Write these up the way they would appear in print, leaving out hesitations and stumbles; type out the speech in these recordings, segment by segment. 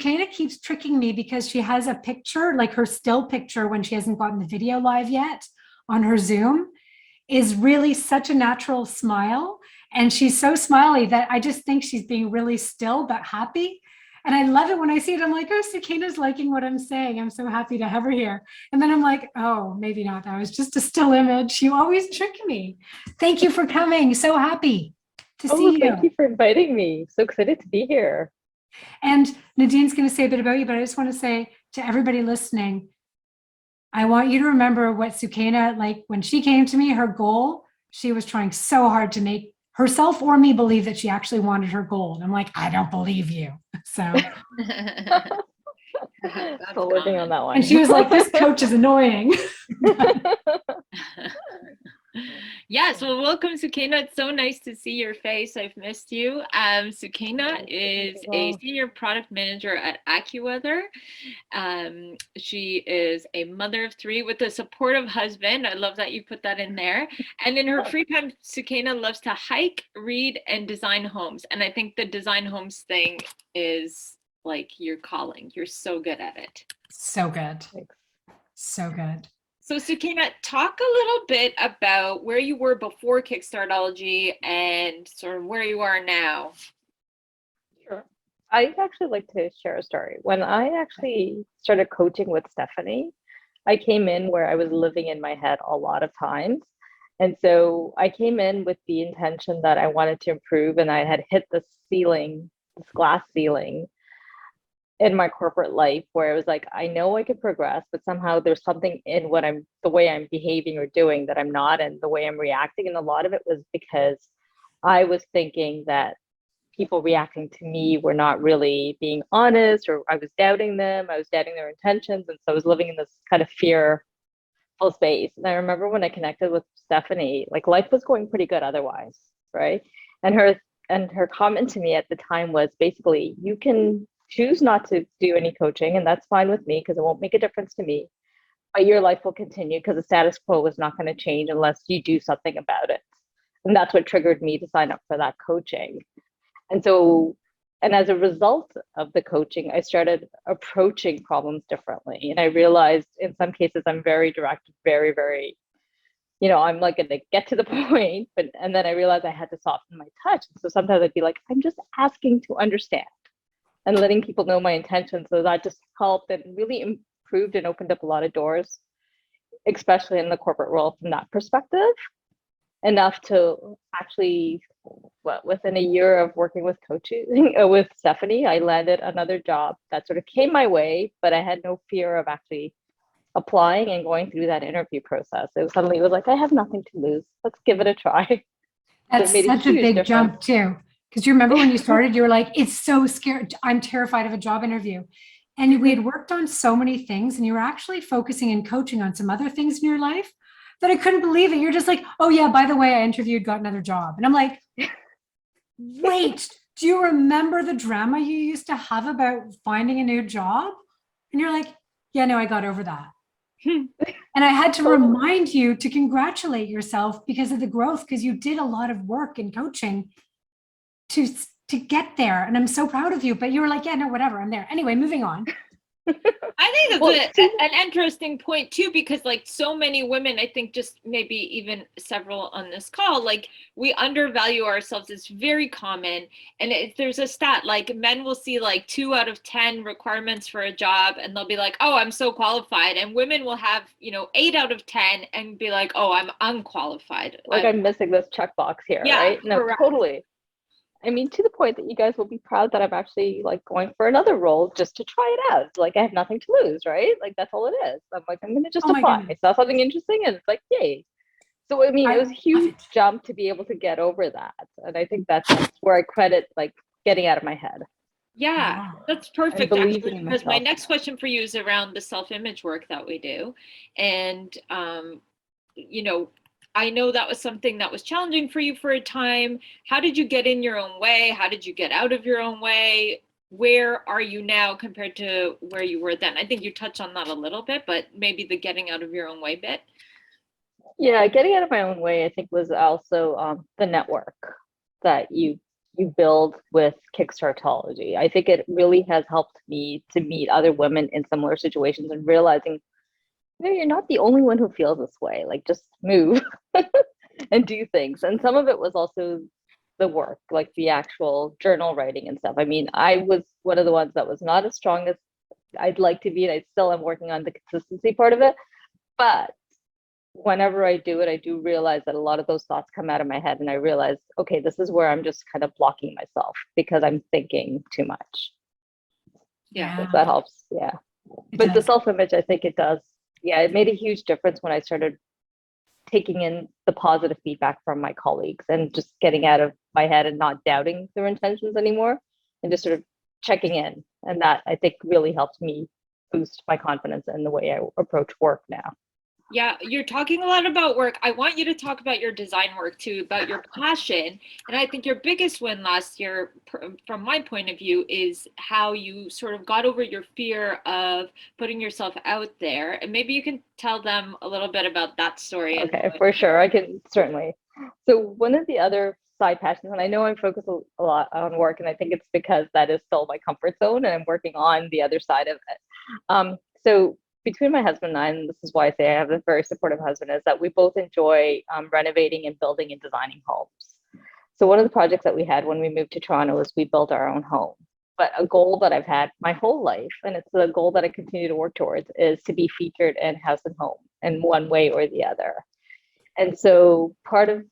Sukeina keeps tricking me because she has a picture, like her still picture when she hasn't gotten the video live yet on her Zoom, is really such a natural smile. And she's so smiley that I just think she's being really still but happy. And I love it when I see it. I'm like, oh, Sukeina's liking what I'm saying. I'm so happy to have her here. And then I'm like, oh, maybe not. That was just a still image. You always trick me. Thank you for coming. So happy to see you. Thank you for inviting me. So excited to be here. And Nadine's going to say a bit about you, but I just want to say to everybody listening, I want you to remember what Sukeina, like when she came to me, her goal, she was trying so hard to make herself or me believe that she actually wanted her goal. And I'm like, I don't believe you. So Still working on that one. And she was like, this coach is annoying. Yes, well, welcome, Sukeina. It's so nice to see your face. I've missed you. Sukeina is a senior product manager at AccuWeather. She is a mother of 3 with a supportive husband. I love that you put that in there. And in her free time, Sukeina loves to hike, read, and design homes. And I think the design homes thing is like your calling. You're so good at it. So good. So good. So Sukeina, talk a little bit about where you were before Kickstartology and sort of where you are now. Sure. I'd actually like to share a story. When I actually started coaching with Stephanie, I came in where I was living in my head a lot of times. And so I came in with the intention that I wanted to improve, and I had hit the ceiling, this glass ceiling in my corporate life where it was like, I know I could progress, but somehow there's something in the way I'm behaving or doing that I'm not, and the way I'm reacting. And a lot of it was because I was thinking that people reacting to me were not really being honest, or I was doubting them. I was doubting their intentions. And so I was living in this kind of fearful space. And I remember when I connected with Stephanie, like life was going pretty good otherwise, right? And her comment to me at the time was basically, you can choose not to do any coaching, and that's fine with me because it won't make a difference to me, but your life will continue because the status quo is not going to change unless you do something about it. And that's what triggered me to sign up for that coaching. And so, and as a result of the coaching, I started approaching problems differently. And I realized in some cases I'm very direct, very, very, I'm like going to get to the point, and then I realized I had to soften my touch. So sometimes I'd be like, I'm just asking to understand and letting people know my intentions. So that just helped and really improved and opened up a lot of doors, especially in the corporate world from that perspective, enough to actually, within a year of working with coaching with Stephanie, I landed another job that sort of came my way, but I had no fear of actually applying and going through that interview process. It was like, I have nothing to lose. Let's give it a try. That's such a big jump too. Because you remember when you started, you were like, it's so scary. I'm terrified of a job interview. And we had worked on so many things, and you were actually focusing and coaching on some other things in your life that I couldn't believe it. You're just like, oh yeah, by the way, I interviewed, got another job. And I'm like, wait, do you remember the drama you used to have about finding a new job? And you're like, yeah, no, I got over that. And I had to remind you to congratulate yourself because of the growth, because you did a lot of work in coaching to get there. And I'm so proud of you, but you were like, yeah, no, whatever, I'm there. Anyway, moving on. I think that's an interesting point too, because like so many women, I think just maybe even several on this call, like we undervalue ourselves. It's very common. And there's a stat, like men will see like 2 out of 10 requirements for a job and they'll be like, oh, I'm so qualified. And women will have, 8 out of 10 and be like, oh, I'm unqualified. Like I'm missing this checkbox here, right? No, correct. Totally. I mean, to the point that you guys will be proud that I'm actually like going for another role just to try it out. Like I have nothing to lose, right? Like that's all it is. I'm like, I'm going to just apply. I saw something interesting and it's like, yay. So, I mean, it was a huge jump to be able to get over that. And I think that's where I credit like getting out of my head. Yeah, that's perfect actually, because my next question for you is around the self-image work that we do. And, I know that was something that was challenging for you for a time. How did you get in your own way? How did you get out of your own way? Where are you now compared to where you were then? I think you touched on that a little bit, but maybe the getting out of your own way bit. Yeah, getting out of my own way, I think, was also the network that you you build with Kickstartology. I think it really has helped me to meet other women in similar situations and realizing, you're not the only one who feels this way. Like, just move and do things. And some of it was also the work, like the actual journal writing and stuff. I mean, I was one of the ones that was not as strong as I'd like to be, and I still am working on the consistency part of it. But whenever I do it, I do realize that a lot of those thoughts come out of my head, and I realize, okay, this is where I'm just kind of blocking myself because I'm thinking too much. Yeah. If that helps. Yeah. But the self-image, I think it does. Yeah, it made a huge difference when I started taking in the positive feedback from my colleagues and just getting out of my head and not doubting their intentions anymore, and just sort of checking in. And that, I think, really helped me boost my confidence in the way I approach work now. Yeah, you're talking a lot about work. I want you to talk about your design work too, about your passion. And I think your biggest win last year, from my point of view, is how you sort of got over your fear of putting yourself out there. And maybe you can tell them a little bit about that story. Okay, for sure. I can certainly. So one of the other side passions, and I know I'm focused a lot on work, and I think it's because that is still my comfort zone and I'm working on the other side of it. So between my husband and I, and this is why I say I have a very supportive husband, is that we both enjoy renovating and building and designing homes. So one of the projects that we had when we moved to Toronto was we built our own home. But a goal that I've had my whole life, and it's a goal that I continue to work towards, is to be featured in House and Home in one way or the other. And so part of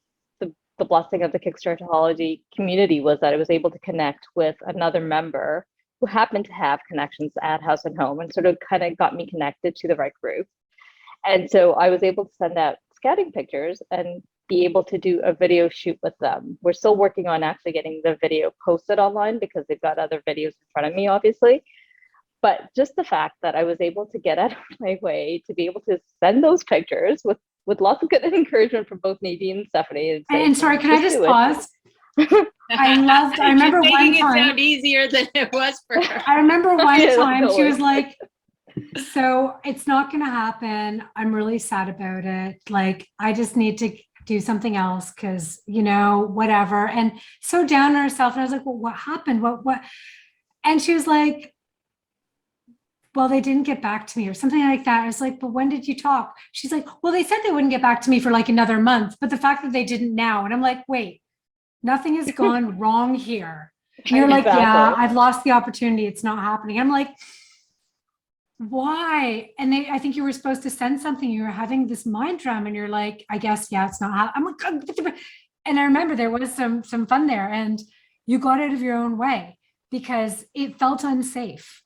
the blessing of the Kickstartology community was that I was able to connect with another member who happened to have connections at House and Home, and sort of kind of got me connected to the right group. And so I was able to send out scouting pictures and be able to do a video shoot with them. We're still working on actually getting the video posted online because they've got other videos in front of me, obviously. But just the fact that I was able to get out of my way to be able to send those pictures with lots of good encouragement from both Nadine and Stephanie. And sorry, can I just pause? I remember She's one making time. it sound easier than it was for her. I remember one time totally. she was like, so it's not going to happen. I'm really sad about it. Like, I just need to do something else because, whatever. And so down on herself. And I was like, well, what happened? What? And she was like, well, they didn't get back to me or something like that. I was like, but when did you talk? She's like, well, they said they wouldn't get back to me for like another month, but the fact that they didn't now. And I'm like, wait, nothing has gone wrong here. And you're like, yeah, I've lost the opportunity. It's not happening. I'm like, why? And I think you were supposed to send something. You were having this mind drum and you're like, I guess, yeah, it's not happening. I'm like, and I remember there was some fun there, and you got out of your own way because it felt unsafe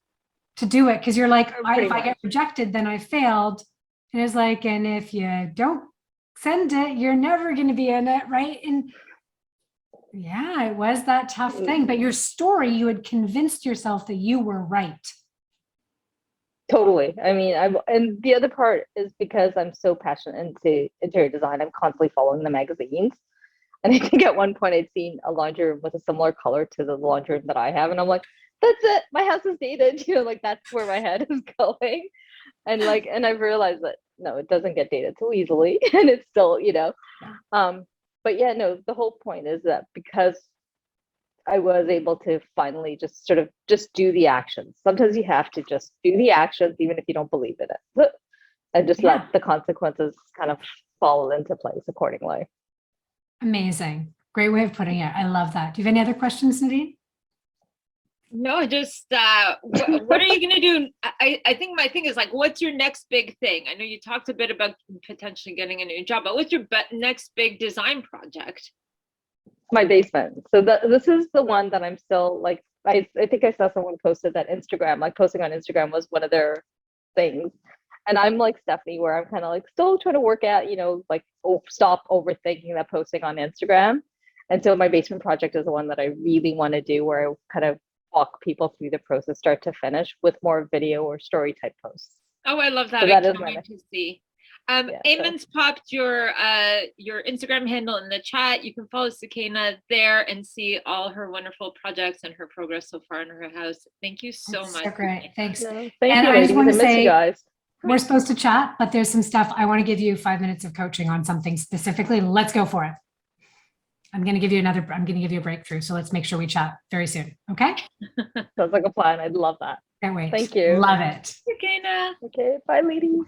to do it. Cause you're like, if I get rejected, then I failed. And it's like, and if you don't send it, you're never going to be in it. Right. And yeah, it was that tough thing, but your story, you had convinced yourself that you were right. Totally. I mean, and the other part is because I'm so passionate into interior design, I'm constantly following the magazines. And I think at one point I'd seen a laundry room with a similar color to the laundry room that I have. And I'm like, that's it. My house is dated. Like that's where my head is going. And and I've realized that no, it doesn't get dated so easily. And it's still, but yeah, no, the whole point is that because I was able to finally just do the actions. Sometimes you have to just do the actions, even if you don't believe in it, and just let the consequences kind of fall into place accordingly. Amazing. Great way of putting it. I love that. Do you have any other questions, Nadine? No, just what are you going to do? I think my thing is like, what's your next big thing? I know you talked a bit about potentially getting a new job, but what's your next big design project? My basement. So this is the one that I'm still like, I think I saw someone posted that Instagram, like posting on Instagram was one of their things. And I'm like Stephanie, where I'm kind of like still trying to work out, stop overthinking that posting on Instagram. And so my basement project is the one that I really want to do, where I kind of walk people through the process, start to finish, with more video or story type posts. Oh, I love that. So I can't wait to see. Eamon's popped your Instagram handle in the chat. You can follow Sukeina there and see all her wonderful projects and her progress so far in her house. Thank you so much. So great. Thanks. No, thank and you, I just want to say, you guys. We're supposed to chat, but there's some stuff. I want to give you 5 minutes of coaching on something specifically. Let's go for it. I'm going to give you a breakthrough. So let's make sure we chat very soon. Okay. Sounds like a plan. I'd love that. Can't wait. Thank you. Love it. Sukeina. Okay. Bye, ladies.